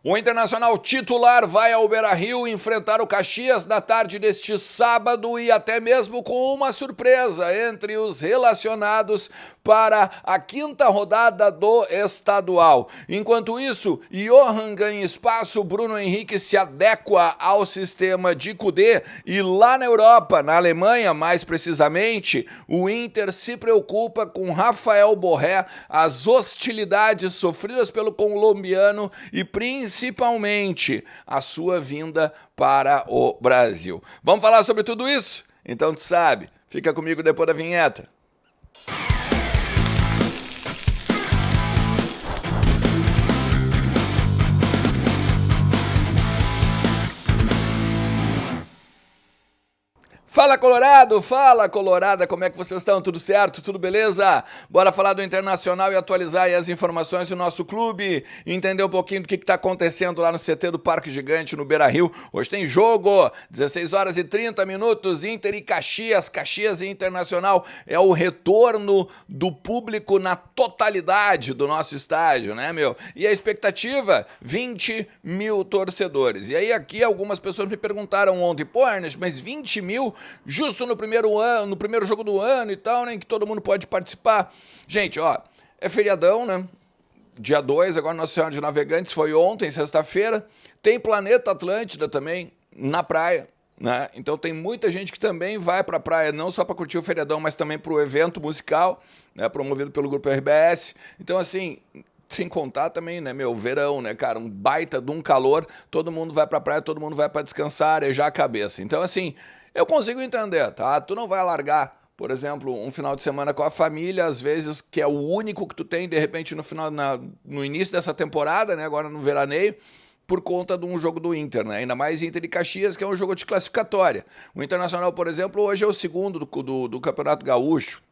O Internacional titular vai ao Beira-Rio enfrentar o Caxias na tarde deste sábado e até mesmo com uma surpresa entre os relacionados para a quinta rodada do estadual. Enquanto isso, Johan ganha espaço, Bruno Henrique se adequa ao sistema de Kudê e lá na Europa, na Alemanha mais precisamente, o Inter se preocupa com Rafael Borré, as hostilidades sofridas pelo colombiano e principalmente a sua vinda para o Brasil. Vamos falar sobre tudo isso? Então tu sabe, fica comigo depois da vinheta. Fala Colorado, fala Colorada, como é que vocês estão? Tudo certo? Tudo beleza? Bora falar do Internacional e atualizar aí as informações do nosso clube, entender um pouquinho do que está acontecendo lá no CT do Parque Gigante, no Beira-Rio. Hoje tem jogo, 16 horas e 30 minutos, Inter e Caxias, Caxias e Internacional. É o retorno do público na totalidade do nosso estádio, né, meu? E a expectativa, 20 mil torcedores. E aí aqui algumas pessoas me perguntaram ontem, pô, Ernest, mas 20 mil... justo no primeiro ano, no primeiro jogo do ano e tal, né, que todo mundo pode participar. Gente, ó, é feriadão, né? Dia 2, agora Nossa Senhora de Navegantes, foi ontem, sexta-feira. Tem Planeta Atlântida também na praia, né? Então tem muita gente que também vai pra praia, não só para curtir o feriadão, mas também pro evento musical, né, promovido pelo Grupo RBS. Então, assim, sem contar também, né, meu, verão, né, cara, um baita de um calor, todo mundo vai pra praia, todo mundo vai pra descansar, arejar a cabeça. Então, assim, eu consigo entender, tá? Tu não vai largar, por exemplo, um final de semana com a família, às vezes, que é o único que tu tem, de repente, no início dessa temporada, né, agora no veraneio, por conta de um jogo do Inter, né? Ainda mais Inter e Caxias, que é um jogo de classificatória. O Internacional, por exemplo, hoje é o segundo do Campeonato Gaúcho.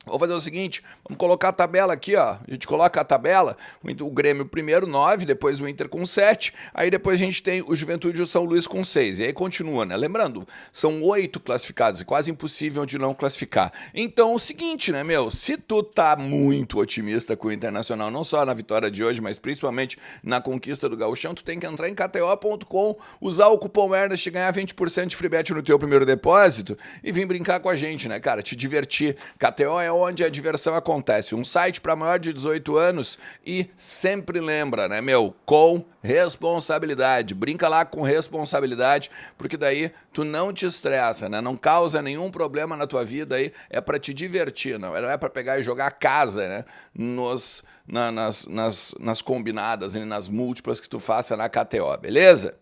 Vamos fazer o seguinte, vamos colocar a tabela aqui, ó. A gente coloca a tabela, o Grêmio primeiro, 9, depois o Inter com 7, aí depois a gente tem o Juventude e o São Luís com 6, e aí continua, né? Lembrando, são 8 classificados, é quase impossível de não classificar. Então, o seguinte, né, meu, se tu tá muito otimista com o Internacional, não só na vitória de hoje, mas principalmente na conquista do Gauchão, tu tem que entrar em kto.com, usar o cupom Ernest e ganhar 20% de free bet no teu primeiro depósito e vir brincar com a gente, né, cara? Te divertir. KTO é onde a diversão acontece. Um site para maior de 18 anos e sempre lembra, né, meu, com responsabilidade. Brinca lá com responsabilidade, porque daí tu não te estressa, né? Não causa nenhum problema na tua vida aí, é para te divertir, não é para pegar e jogar casa, né? Nas combinadas, nas múltiplas que tu faça na KTO, beleza?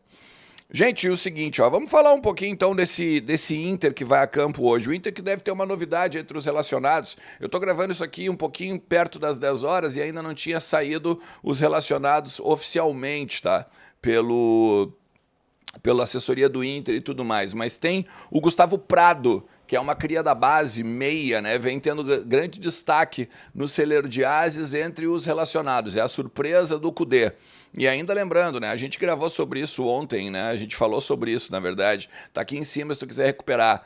Gente, e o seguinte, ó, vamos falar um pouquinho então desse Inter que vai a campo hoje. O Inter que deve ter uma novidade entre os relacionados. Eu tô gravando isso aqui um pouquinho perto das 10 horas e ainda não tinha saído os relacionados oficialmente, tá? Pela assessoria do Inter e tudo mais. Mas tem o Gustavo Prado, que é uma cria da base, meia, né? Vem tendo grande destaque no celeiro de ases entre os relacionados. É a surpresa do Kudê. E ainda lembrando, né? A gente gravou sobre isso ontem, né? A gente falou sobre isso, na verdade. Tá aqui em cima se tu quiser recuperar.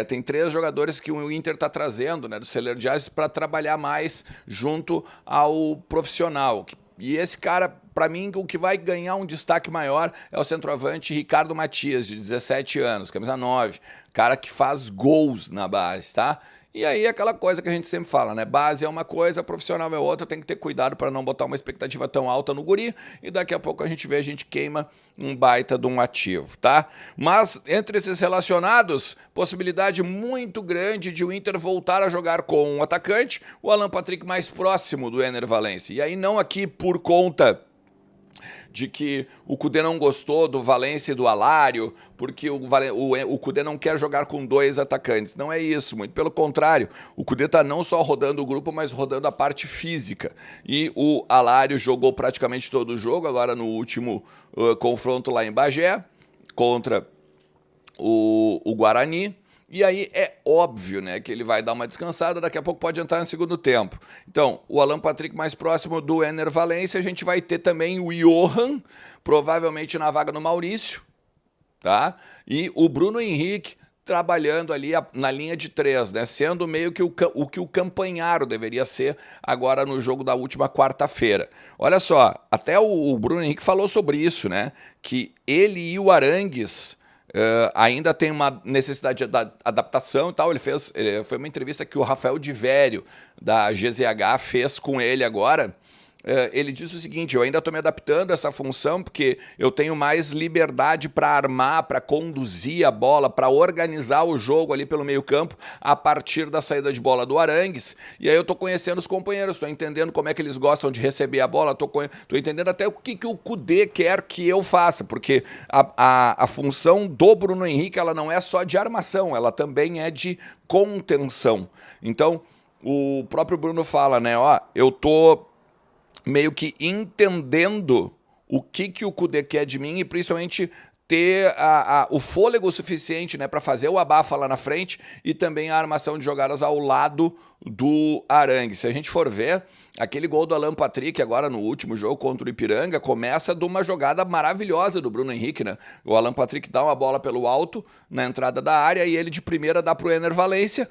Tem 3 jogadores que o Inter tá trazendo, né? Do celeiro de ases para trabalhar mais junto ao profissional. E esse cara, para mim, o que vai ganhar um destaque maior é o centroavante Ricardo Matias, de 17 anos, camisa 9. Cara que faz gols na base, tá? E aí aquela coisa que a gente sempre fala, né? Base é uma coisa, profissional é outra, tem que ter cuidado para não botar uma expectativa tão alta no guri e daqui a pouco a gente queima um baita de um ativo, tá? Mas entre esses relacionados, possibilidade muito grande de o Inter voltar a jogar com um atacante, o Alan Patrick mais próximo do Ener Valencia. E aí não aqui por conta de que o Kudê não gostou do Valencia e do Alário, porque o Kudê não quer jogar com 2 atacantes. Não é isso, muito pelo contrário. O Kudê está não só rodando o grupo, mas rodando a parte física. E o Alário jogou praticamente todo o jogo, agora no último confronto lá em Bagé, contra o Guarani. E aí é óbvio, né, que ele vai dar uma descansada, daqui a pouco pode entrar no segundo tempo. Então, o Alan Patrick mais próximo do Ener Valencia, a gente vai ter também o Johan, provavelmente na vaga do Maurício, tá? E o Bruno Henrique trabalhando ali na linha de 3, né? Sendo meio que o que o Campanharo deveria ser agora no jogo da última quarta-feira. Olha só, até o Bruno Henrique falou sobre isso, né? Que ele e o Arangues ainda tem uma necessidade de adaptação e tal. Foi uma entrevista que o Rafael Di Vério, da GZH, fez com ele agora. Ele disse o seguinte: eu ainda estou me adaptando a essa função porque eu tenho mais liberdade para armar, para conduzir a bola, para organizar o jogo ali pelo meio campo a partir da saída de bola do Arangues. E aí eu estou conhecendo os companheiros, estou entendendo como é que eles gostam de receber a bola, estou entendendo até o que o Kudê quer que eu faça, porque a função do Bruno Henrique ela não é só de armação, ela também é de contenção. Então, o próprio Bruno fala, né, eu tô meio que entendendo o que o Kudê quer de mim e principalmente ter o fôlego suficiente, né, para fazer o abafa lá na frente e também a armação de jogadas ao lado do Arangues. Se a gente for ver, aquele gol do Alan Patrick agora no último jogo contra o Ipiranga começa de uma jogada maravilhosa do Bruno Henrique, né? O Alan Patrick dá uma bola pelo alto na entrada da área e ele de primeira dá pro Ener Valencia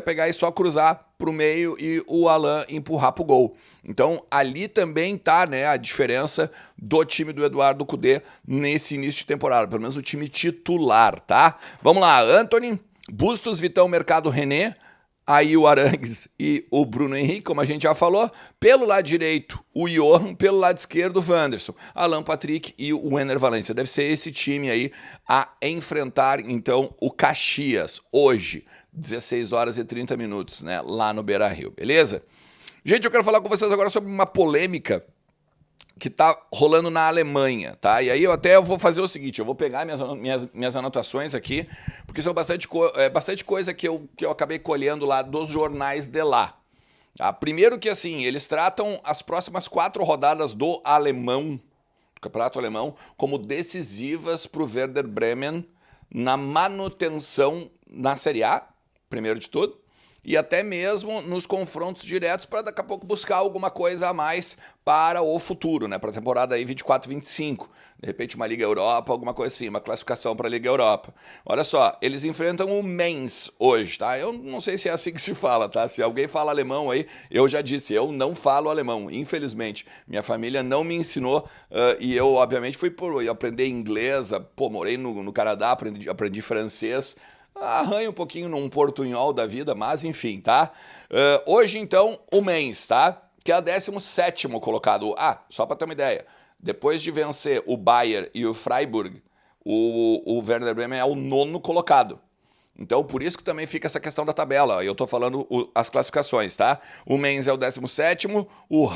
pegar e só cruzar pro meio e o Alan empurrar pro gol. Então ali também tá, né, a diferença do time do Eduardo Kudê nesse início de temporada, pelo menos o time titular, tá? Vamos lá, Antony, Bustos, Vitão, Mercado, René, aí o Arangues e o Bruno Henrique, como a gente já falou. Pelo lado direito, o Johan. Pelo lado esquerdo, o Wanderson. Alan Patrick e o Ener Valencia. Deve ser esse time aí a enfrentar, então, o Caxias. Hoje, 16 horas e 30 minutos, né? Lá no Beira-Rio, beleza? Gente, eu quero falar com vocês agora sobre uma polêmica que tá rolando na Alemanha, tá? E aí eu vou fazer o seguinte, eu vou pegar minhas anotações aqui, porque são bastante coisa que eu acabei colhendo lá dos jornais de lá. Tá? Primeiro que, assim, eles tratam as próximas 4 rodadas do Campeonato Alemão, como decisivas para o Werder Bremen na manutenção na Série A, primeiro de tudo, e até mesmo nos confrontos diretos para daqui a pouco buscar alguma coisa a mais para o futuro, né? Para a temporada aí 24-25. De repente uma Liga Europa, alguma coisa assim, uma classificação para a Liga Europa. Olha só, eles enfrentam o Mainz hoje, tá? Eu não sei se é assim que se fala, tá? Se alguém fala alemão aí, eu já disse, eu não falo alemão, infelizmente. Minha família não me ensinou e eu, obviamente, fui por aprender inglês, morei no Canadá, aprendi francês, arranha um pouquinho num portunhol da vida, mas enfim, tá? Hoje, então, o Mainz, tá? Que é o 17º colocado. Só para ter uma ideia, depois de vencer o Bayern e o Freiburg, o Werder Bremen é o 9º colocado. Então, por isso que também fica essa questão da tabela. Eu tô falando as classificações, tá? O Mainz é o 17º, o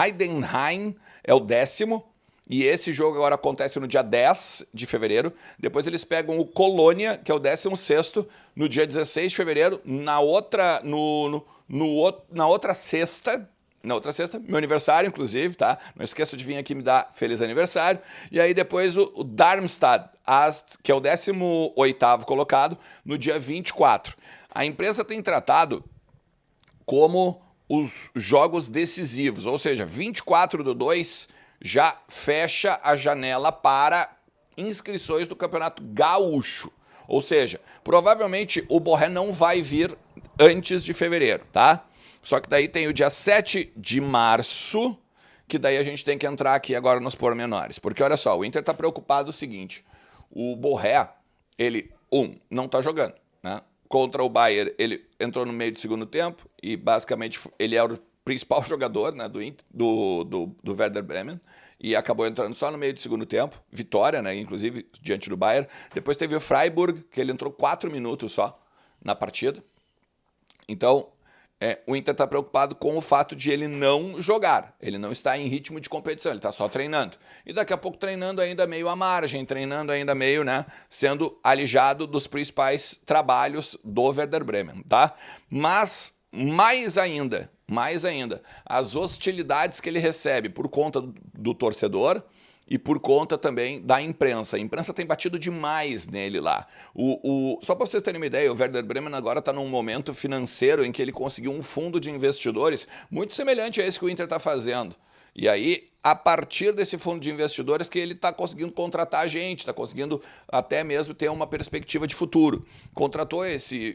Heidenheim é o 10º, e esse jogo agora acontece no dia 10 de fevereiro. Depois eles pegam o Colônia, que é o 16º, no dia 16 de fevereiro. Na outra sexta, meu aniversário, inclusive, tá? Não esqueça de vir aqui me dar feliz aniversário. E aí depois o Darmstadt, que é o 18º colocado, no dia 24. A empresa tem tratado como os jogos decisivos, ou seja, 24/2 já fecha a janela para inscrições do Campeonato Gaúcho. Ou seja, provavelmente o Borré não vai vir antes de fevereiro, tá? Só que daí tem o dia 7 de março, que daí a gente tem que entrar aqui agora nos pormenores. Porque olha só, o Inter tá preocupado o seguinte, o Borré, ele, não tá jogando, né? Contra o Bayern, ele entrou no meio do segundo tempo e basicamente ele era o principal jogador, né, do Werder Bremen, e acabou entrando só no meio do segundo tempo, vitória, né, inclusive diante do Bayern. Depois teve o Freiburg, que ele entrou 4 minutos só na partida. Então, o Inter está preocupado com o fato de ele não jogar, ele não está em ritmo de competição, ele está só treinando. E daqui a pouco treinando ainda meio à margem, treinando ainda meio, né, sendo alijado dos principais trabalhos do Werder Bremen, tá? Mas, mais ainda, as hostilidades que ele recebe por conta do torcedor e por conta também da imprensa. A imprensa tem batido demais nele lá. Só para vocês terem uma ideia, o Werder Bremen agora está num momento financeiro em que ele conseguiu um fundo de investidores muito semelhante a esse que o Inter está fazendo. E aí, a partir desse fundo de investidores que ele está conseguindo contratar a gente, está conseguindo até mesmo ter uma perspectiva de futuro. Contratou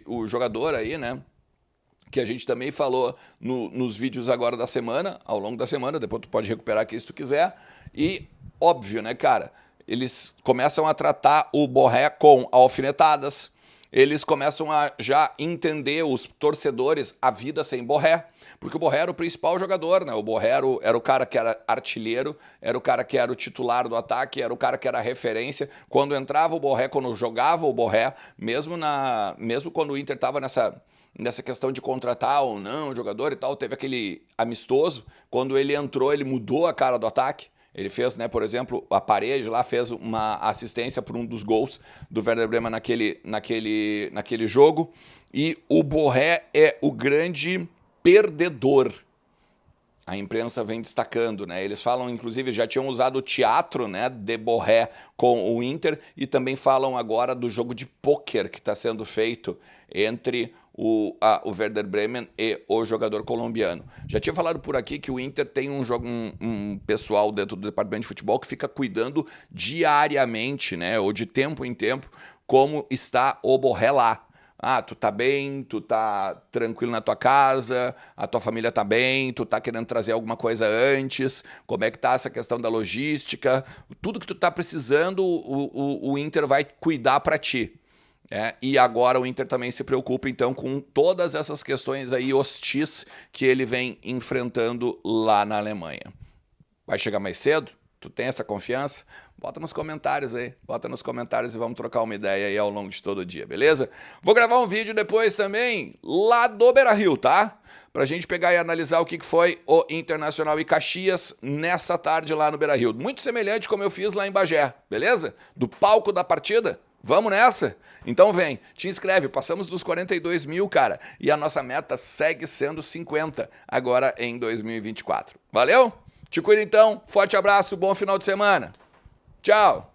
o jogador aí, né? Que a gente também falou nos vídeos agora da semana, ao longo da semana, depois tu pode recuperar aqui se tu quiser. E, óbvio, né, cara, eles começam a tratar o Borré com alfinetadas, eles começam a já entender, os torcedores, a vida sem Borré, porque o Borré era o principal jogador, né? O Borré era o cara que era artilheiro, era o cara que era o titular do ataque, era o cara que era a referência. Quando entrava o Borré, quando jogava o Borré, mesmo quando o Inter estava nessa questão de contratar ou não o jogador e tal, teve aquele amistoso, quando ele entrou, ele mudou a cara do ataque. Ele fez, né, por exemplo, a parede lá, fez uma assistência por um dos gols do Werder Bremen naquele jogo. E o Borré é o grande perdedor. A imprensa vem destacando, né? Eles falam, inclusive, já tinham usado o teatro, né, de Borré com o Inter e também falam agora do jogo de pôquer que está sendo feito entre o Werder Bremen e o jogador colombiano. Já tinha falado por aqui que o Inter tem um pessoal dentro do departamento de futebol que fica cuidando diariamente, né, ou de tempo em tempo, como está o Borré lá. Ah, tu tá bem, tu tá tranquilo na tua casa, a tua família tá bem, tu tá querendo trazer alguma coisa antes, como é que tá essa questão da logística, tudo que tu tá precisando, o Inter vai cuidar para ti. E agora o Inter também se preocupa, então, com todas essas questões aí hostis que ele vem enfrentando lá na Alemanha. Vai chegar mais cedo? Tu tem essa confiança? Bota nos comentários aí, bota nos comentários e vamos trocar uma ideia aí ao longo de todo o dia, beleza? Vou gravar um vídeo depois também lá do Beira-Rio, tá? Pra gente pegar e analisar o que foi o Internacional e Caxias nessa tarde lá no Beira-Rio. Muito semelhante como eu fiz lá em Bagé, beleza? Do palco da partida, vamos nessa? Então vem, te inscreve, passamos dos 42 mil, cara, e a nossa meta segue sendo 50 agora em 2024. Valeu? Te cuida então, forte abraço, bom final de semana. Tchau!